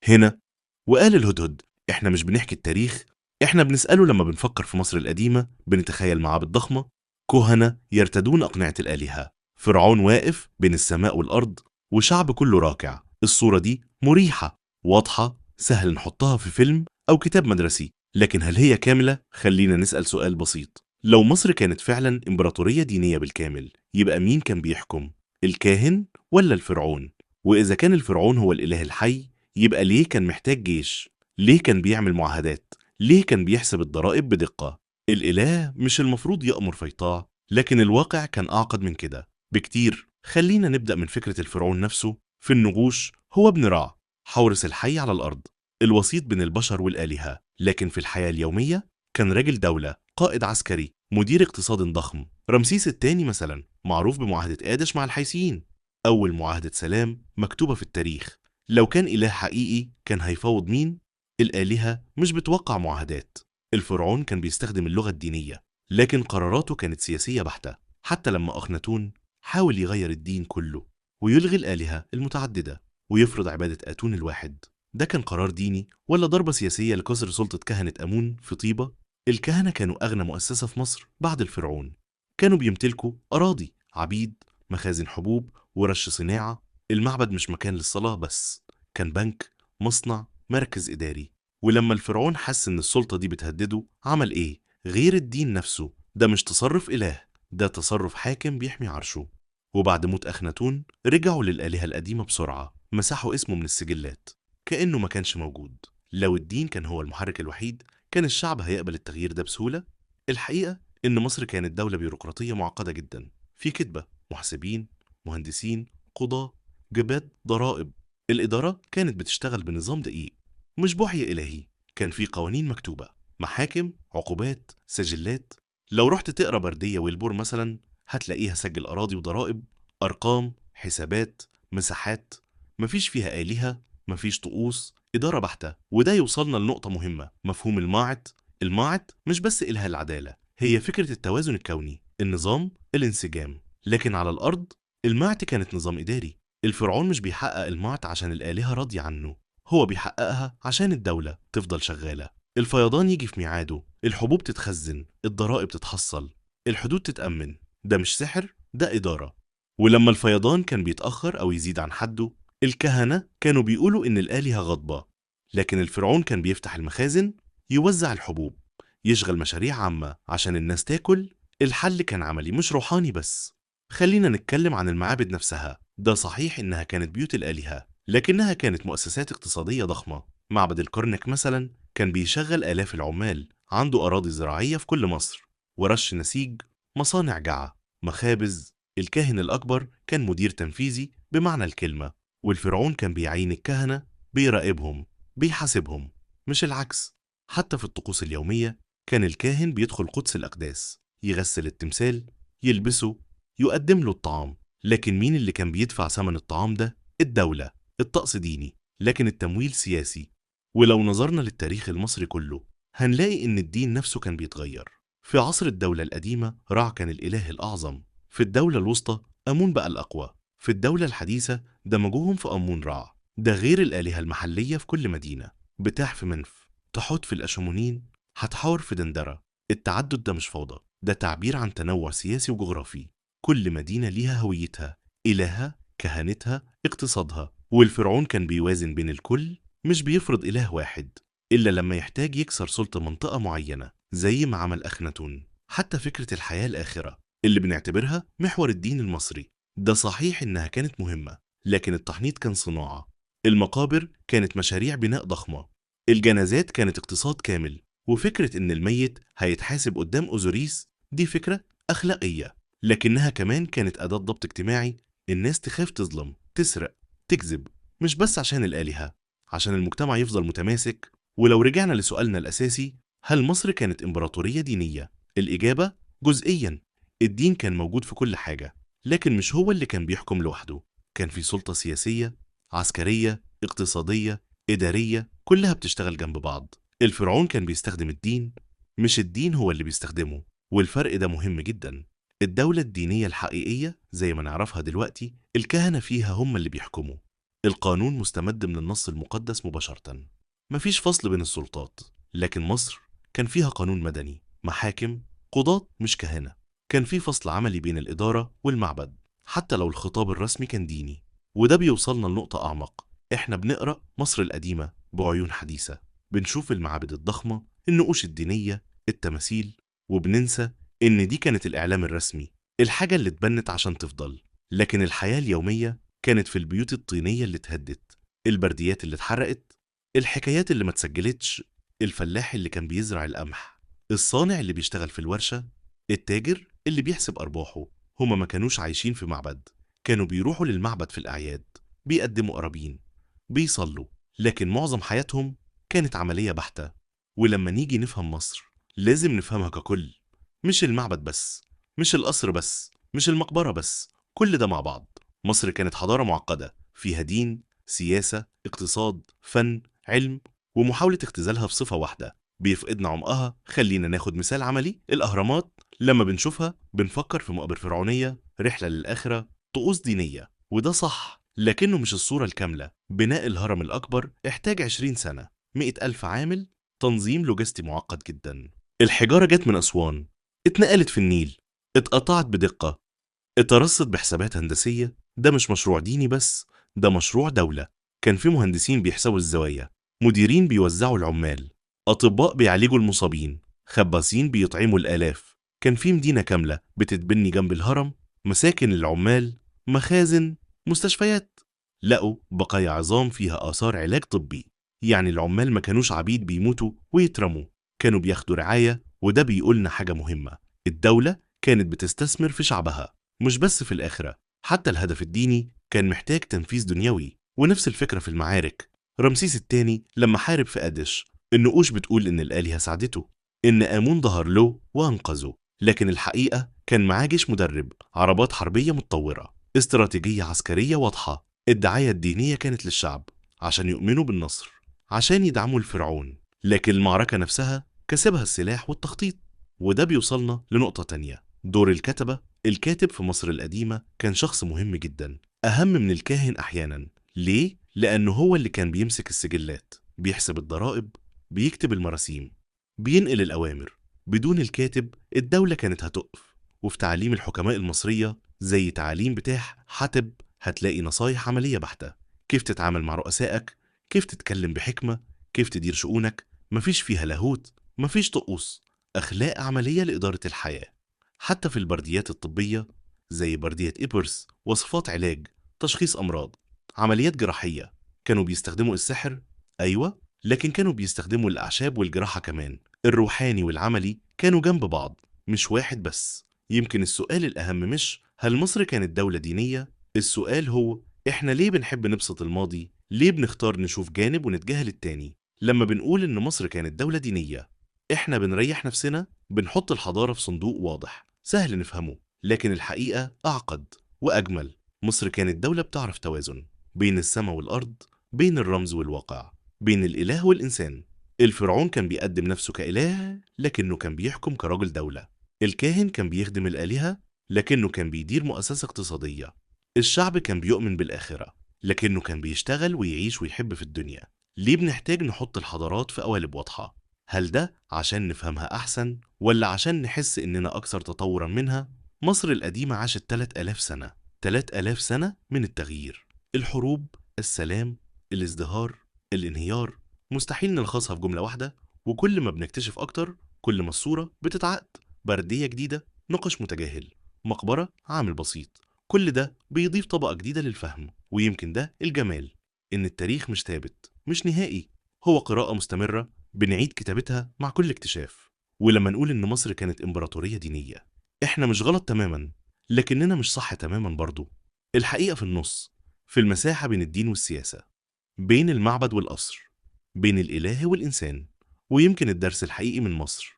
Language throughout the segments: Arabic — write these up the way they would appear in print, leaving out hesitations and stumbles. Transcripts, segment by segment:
هنا. وقال الهدهد: إحنا مش بنحكي التاريخ، إحنا بنسأله. لما بنفكر في مصر القديمة بنتخيل معابد ضخمة، كهنة يرتدون أقنعة الآلهة، فرعون واقف بين السماء والأرض، وشعب كله راكع. الصورة دي مريحة، واضحة، سهل نحطها في فيلم أو كتاب مدرسي. لكن هل هي كاملة؟ خلينا نسأل سؤال بسيط. لو مصر كانت فعلا إمبراطورية دينية بالكامل، يبقى مين كان بيحكم؟ الكاهن ولا الفرعون؟ وإذا كان الفرعون هو الإله الحي، يبقى ليه كان محتاج جيش؟ ليه كان بيعمل معاهدات؟ ليه كان بيحسب الضرائب بدقة؟ الإله مش المفروض يأمر فيطاع، لكن الواقع كان أعقد من كده بكتير. خلينا نبدأ من فكرة الفرعون نفسه. في النقوش هو ابن رع، حورس الحي على الأرض، الوسيط بين البشر والآلهة. لكن في الحياة اليومية كان راجل دولة، قائد عسكري، مدير اقتصاد ضخم. رمسيس الثاني مثلا معروف بمعاهدة آدش مع الحيثيين، أول معاهدة سلام مكتوبة في التاريخ. لو كان إله حقيقي كان هيفاوض مين؟ الآلهة مش بتوقع معاهدات. الفرعون كان بيستخدم اللغة الدينية، لكن قراراته كانت سياسية بحتة. حتى لما أخناتون حاول يغير الدين كله ويلغي الآلهة المتعددة ويفرض عبادة آتون الواحد، ده كان قرار ديني ولا ضربة سياسية لكسر سلطة كهنة آمون في طيبة؟ الكهنة كانوا أغنى مؤسسة في مصر بعد الفرعون. كانوا بيمتلكوا أراضي، عبيد، مخازن حبوب، ورش صناعة. المعبد مش مكان للصلاة بس، كان بنك، مصنع، مركز إداري. ولما الفرعون حس إن السلطة دي بتهدده، عمل إيه؟ غير الدين نفسه. ده مش تصرف إله، ده تصرف حاكم بيحمي عرشه. وبعد موت أخناتون رجعوا للآلهة القديمة بسرعة، مسحوا اسمه من السجلات كأنه ما كانش موجود. لو الدين كان هو المحرك الوحيد، كان الشعب هيقبل التغيير ده بسهولة؟ الحقيقة إن مصر كانت دولة بيروقراطية معقدة جدا، في كتبة، محاسبين، مهندسين، قضاة، جبات، ضرائب. الإدارة كانت بتشتغل بنظام دقيق، مش بوحي إلهي. كان في قوانين مكتوبة، محاكم، عقوبات، سجلات. لو رحت تقرا بردية والبور مثلا، هتلاقيها سجل أراضي وضرائب، أرقام، حسابات، مساحات. مفيش فيها آلهة، مفيش طقوس، إدارة بحتة. وده يوصلنا لنقطة مهمة: مفهوم الماعت. الماعت مش بس إله العدالة، هي فكرة التوازن الكوني، النظام، الانسجام. لكن على الأرض الماعت كانت نظام إداري. الفرعون مش بيحقق الماعت عشان الآلهة راضية عنه، هو بيحققها عشان الدولة تفضل شغالة. الفيضان يجي في ميعاده، الحبوب تتخزن، الضرائب تتحصل، الحدود تتأمن. ده مش سحر، ده إدارة. ولما الفيضان كان بيتأخر أو يزيد عن حده، الكهنة كانوا بيقولوا إن الآلهة غضبة. لكن الفرعون كان بيفتح المخازن، يوزع الحبوب، يشغل مشاريع عامة عشان الناس تاكل. الحل كان عملي مش روحاني بس. خلينا نتكلم عن المعابد نفسها. ده صحيح إنها كانت بيوت الآلهة، لكنها كانت مؤسسات اقتصادية ضخمة. معبد الكرنك مثلا كان بيشغل آلاف العمال، عنده أراضي زراعية في كل مصر، ورش نسيج، مصانع جعة، مخابز. الكاهن الأكبر كان مدير تنفيذي بمعنى الكلمة، والفرعون كان بيعين الكهنة، بيراقبهم، بيحاسبهم، مش العكس. حتى في الطقوس اليومية كان الكاهن بيدخل قدس الأقداس، يغسل التمثال، يلبسه، يقدم له الطعام. لكن مين اللي كان بيدفع ثمن الطعام ده؟ الدولة. الطقس ديني، لكن التمويل سياسي. ولو نظرنا للتاريخ المصري كله، هنلاقي إن الدين نفسه كان بيتغير. في عصر الدولة القديمة رع كان الإله الأعظم، في الدولة الوسطى أمون بقى الأقوى، في الدولة الحديثة دمجوهم في أمون رع. ده غير الآلهة المحلية في كل مدينة، بتاح في منف، تحوت في الأشمونين، هتحور في دندرة. التعدد ده مش فوضى، ده تعبير عن تنوع سياسي وجغرافي. كل مدينة ليها هويتها، إلهها، كهنتها، اقتصادها. والفرعون كان بيوازن بين الكل، مش بيفرض إله واحد إلا لما يحتاج يكسر سلطة منطقة معينة، زي ما عمل أخناتون. حتى فكرة الحياة الآخرة اللي بنعتبرها محور الدين المصري، ده صحيح إنها كانت مهمة، لكن التحنيط كان صناعة. المقابر كانت مشاريع بناء ضخمة، الجنازات كانت اقتصاد كامل. وفكرة إن الميت هيتحاسب قدام أوزوريس دي فكرة أخلاقية، لكنها كمان كانت أداة ضبط اجتماعي. الناس تخاف تظلم، تسرق، تكذب، مش بس عشان الآلهة، عشان المجتمع يفضل متماسك. ولو رجعنا لسؤالنا الأساسي، هل مصر كانت إمبراطورية دينية؟ الإجابة جزئياً. الدين كان موجود في كل حاجة، لكن مش هو اللي كان بيحكم لوحده. كان في سلطة سياسية، عسكرية، اقتصادية، إدارية، كلها بتشتغل جنب بعض. الفرعون كان بيستخدم الدين، مش الدين هو اللي بيستخدمه. والفرق ده مهم جدا. الدولة الدينية الحقيقية زي ما نعرفها دلوقتي، الكهنة فيها هم اللي بيحكموا، القانون مستمد من النص المقدس مباشرة، مفيش فصل بين السلطات. لكن مصر كان فيها قانون مدني، محاكم، قضاة مش كهنة. كان في فصل عملي بين الإدارة والمعبد، حتى لو الخطاب الرسمي كان ديني. وده بيوصلنا لنقطة أعمق. إحنا بنقرأ مصر القديمة بعيون حديثة، بنشوف المعابد الضخمة، النقوش الدينية، التماثيل، وبننسى إن دي كانت الإعلام الرسمي، الحاجة اللي اتبنت عشان تفضل. لكن الحياة اليومية كانت في البيوت الطينية اللي اتهدت، البرديات اللي اتحرقت، الحكايات اللي ما اتسجلتش، الفلاح اللي كان بيزرع القمح، الصانع اللي بيشتغل في الورشة، التاجر اللي بيحسب أرباحه. هما ما كانوش عايشين في معبد، كانوا بيروحوا للمعبد في الأعياد، بيقدموا قرابين، بيصلوا، لكن معظم حياتهم كانت عملية بحتة. ولما نيجي نفهم مصر لازم نفهمها ككل، مش المعبد بس، مش القصر بس، مش المقبرة بس، كل ده مع بعض. مصر كانت حضارة معقدة فيها دين، سياسة، اقتصاد، فن، علم، ومحاولة اختزالها في صفة واحدة بيفقدنا عمقها. خلينا ناخد مثال عملي. الأهرامات لما بنشوفها بنفكر في مقابر فرعونية، رحلة للآخرة، طقوس دينية، وده صح، لكنه مش الصورة الكاملة. بناء الهرم الأكبر احتاج 20 سنة، 100,000 عامل، تنظيم لوجستي معقد جدا. الحجارة جت من أسوان، اتنقلت في النيل، اتقطعت بدقة، اترصت بحسابات هندسية. ده مش مشروع ديني بس، ده مشروع دولة. كان في مهندسين بيحسبوا الزوايا، مديرين بيوزعوا العمال، أطباء بيعالجوا المصابين، خبازين بيطعموا الآلاف. كان في مدينة كاملة بتتبني جنب الهرم، مساكن للعمال، مخازن، مستشفيات. لقوا بقايا عظام فيها آثار علاج طبي. يعني العمال ما كانوش عبيد بيموتوا ويترموا، كانوا بياخدوا رعاية. وده بيقولنا حاجة مهمة، الدولة كانت بتستثمر في شعبها، مش بس في الآخرة. حتى الهدف الديني كان محتاج تنفيذ دنيوي. ونفس الفكرة في المعارك. رمسيس الثاني لما حارب في قادش، النقوش بتقول إن الآلهة ساعدته، إن آمون ظهر له وأنقذه. لكن الحقيقة كان معاه جيش مدرب، عربات حربية متطورة، استراتيجية عسكرية واضحة. الدعاية الدينية كانت للشعب عشان يؤمنوا بالنصر، عشان يدعموا الفرعون. لكن المعركة نفسها كسبها السلاح والتخطيط. وده بيوصلنا لنقطة تانية، دور الكتبة. الكاتب في مصر القديمة كان شخص مهم جدا، أهم من الكاهن أحيانا. ليه؟ لأنه هو اللي كان بيمسك السجلات، بيحسب الضرائب، بيكتب المراسيم، بينقل الأوامر. بدون الكاتب الدولة كانت هتقف. وفي تعاليم الحكماء المصرية زي تعاليم بتاع حتب هتلاقي نصايح عملية بحتة، كيف تتعامل مع رؤسائك، كيف تتكلم بحكمة، كيف تدير شؤونك. مفيش فيها لاهوت، مفيش طقوس، أخلاق عملية لإدارة الحياة. حتى في البرديات الطبية زي بردية إبرس، وصفات علاج، تشخيص أمراض، عمليات جراحية، كانوا بيستخدموا السحر، أيوة، لكن كانوا بيستخدموا الأعشاب والجراحة كمان. الروحاني والعملي كانوا جنب بعض، مش واحد بس. يمكن السؤال الأهم مش هل مصر كانت دولة دينية، السؤال هو إحنا ليه بنحب نبسط الماضي؟ ليه بنختار نشوف جانب ونتجاهل التاني؟ لما بنقول إن مصر كانت دولة دينية، إحنا بنريح نفسنا، بنحط الحضارة في صندوق واضح سهل نفهمه. لكن الحقيقة أعقد وأجمل. مصر كانت دولة بتعرف توازن بين السماء والأرض، بين الرمز والواقع، بين الإله والإنسان. الفرعون كان بيقدم نفسه كإله لكنه كان بيحكم كرجل دولة. الكاهن كان بيخدم الآلهة لكنه كان بيدير مؤسسة اقتصادية. الشعب كان بيؤمن بالآخرة لكنه كان بيشتغل ويعيش ويحب في الدنيا. ليه بنحتاج نحط الحضارات في قوالب واضحة؟ هل ده عشان نفهمها أحسن ولا عشان نحس إننا أكثر تطورا منها؟ مصر القديمة عاشت 3000 سنة، 3000 سنة من التغيير، الحروب، السلام، الازدهار، الانهيار. مستحيل نلخصها في جملة واحدة. وكل ما بنكتشف أكتر كل ما الصورة بتتعقد. بردية جديدة، نقش متجاهل، مقبرة، عامل بسيط، كل ده بيضيف طبقة جديدة للفهم. ويمكن ده الجمال، إن التاريخ مش ثابت، مش نهائي، هو قراءة مستمرة بنعيد كتابتها مع كل اكتشاف. ولما نقول إن مصر كانت إمبراطورية دينية، إحنا مش غلط تماما، لكننا مش صح تماما برضو. الحقيقة في النص، في المساحة بين الدين والسياسة، بين المعبد والقصر، بين الإله والإنسان. ويمكن الدرس الحقيقي من مصر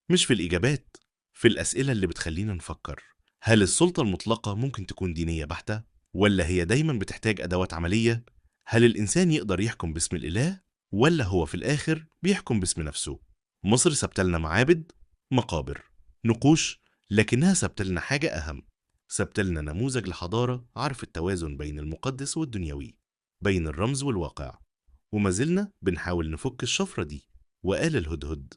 مش في الإجابات، في الأسئلة اللي بتخلينا نفكر. هل السلطة المطلقة ممكن تكون دينية بحتة؟ ولا هي دايما بتحتاج أدوات عملية؟ هل الإنسان يقدر يحكم باسم الإله؟ ولا هو في الآخر بيحكم باسم نفسه؟ مصر سبتلنا معابد، مقابر، نقوش، لكنها سبتلنا حاجة أهم، سبتلنا نموذج لحضارة عرف التوازن بين المقدس والدنيوي. بين الرمز والواقع، وما زلنا بنحاول نفك الشفرة دي. وقال الهدهد: